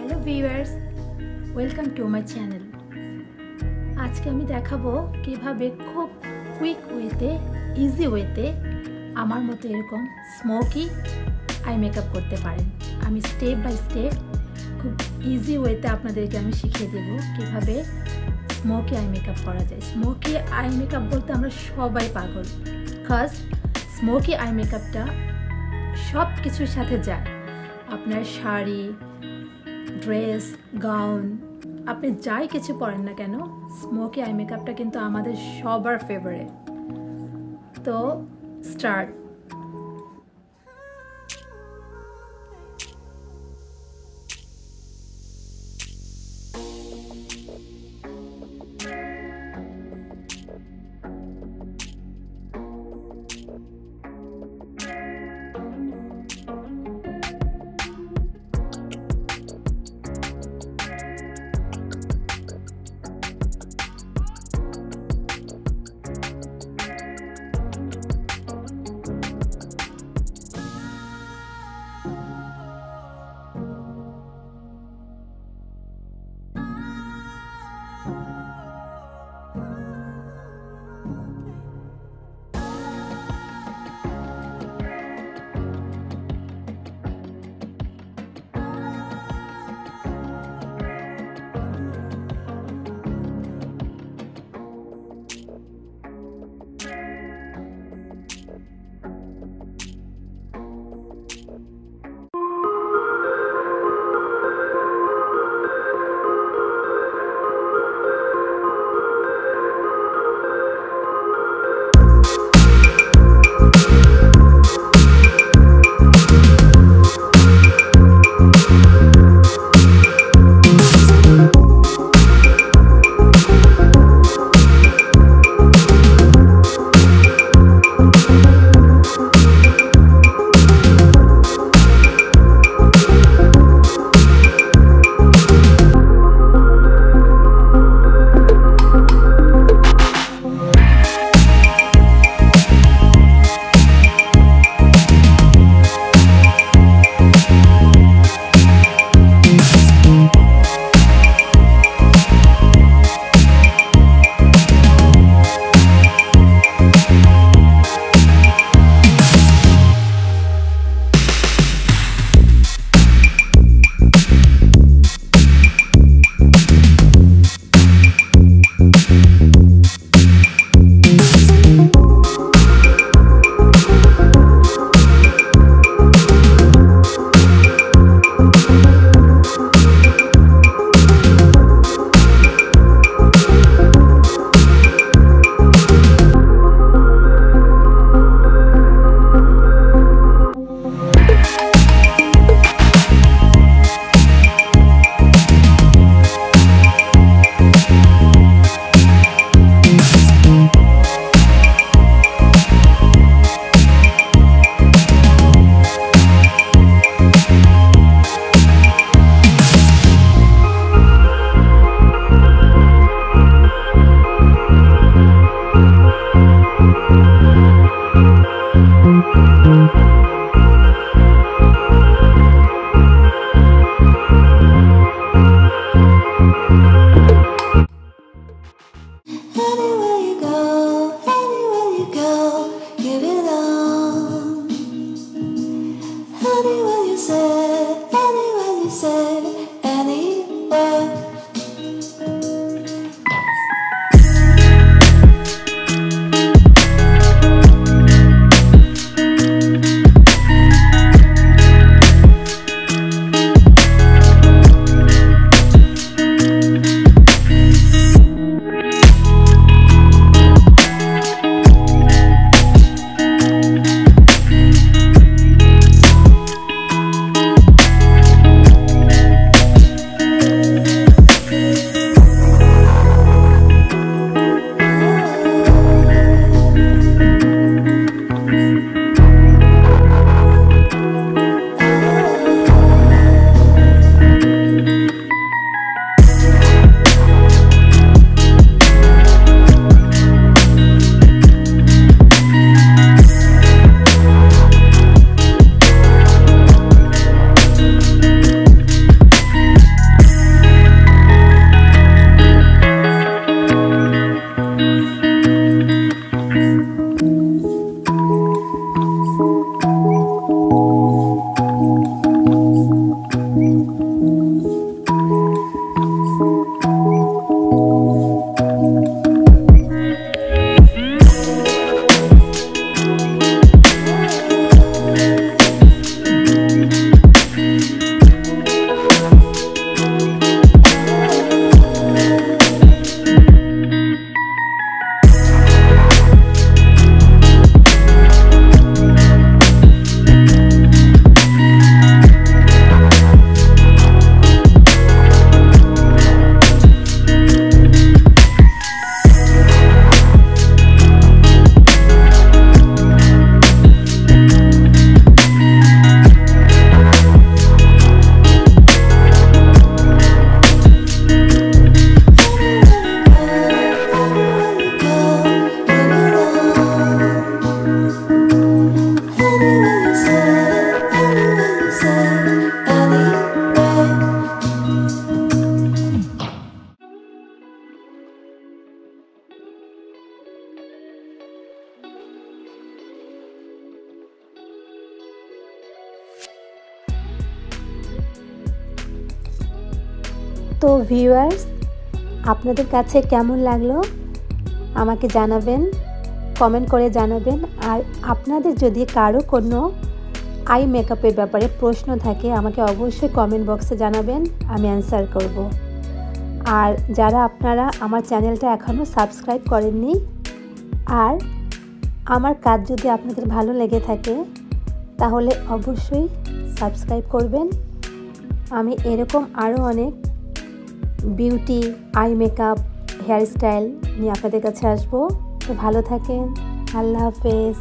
Hello viewers, welcome to my channel. আজকে আমি দেখাবো কিভাবে খুব কুইক ওয়েতে, ইজি ওয়েতে আমার মতো এরকম স্মোকি আই মেকআপ করতে পারেন। আমি স্টেপ বাই স্টেপ খুব ইজি ওয়েতে আপনাদেরকে আমি শিখিয়ে দেব কিভাবে স্মোকি আই মেকআপ করা যায়। স্মোকি আই মেকআপ বলতে আমরা সবাই পাগল, বিকজ স্মোকি আই মেকআপটা সব কিছুর সাথে যায়। আপনার শাড়ি, ড্রেস, গাউন, আপনি যাই কিছু পরেন না কেন, স্মোকি আই মেকআপটা কিন্তু আমাদের সবার ফেভারিট। তো স্টার্ট। তো ভিউয়ার্স, আপনাদের কাছে কেমন লাগলো আমাকে জানাবেন, কমেন্ট করে জানাবেন। আর আপনাদের যদি কারো কোনো আই মেকআপের ব্যাপারে প্রশ্ন থাকে আমাকে অবশ্যই কমেন্ট বক্সে জানাবেন, আমি অ্যান্সার করব। আর যারা আপনারা আমার চ্যানেলটা এখনও সাবস্ক্রাইব করেননি, আর আমার কাজ যদি আপনাদের ভালো লেগে থাকে তাহলে অবশ্যই সাবস্ক্রাইব করবেন। আমি এরকম আরও অনেক beauty, eye makeup, hairstyle নিয়ে আপনাদের কাছে আসবো। তো ভালো থাকেন, আল্লাহ হাফেজ।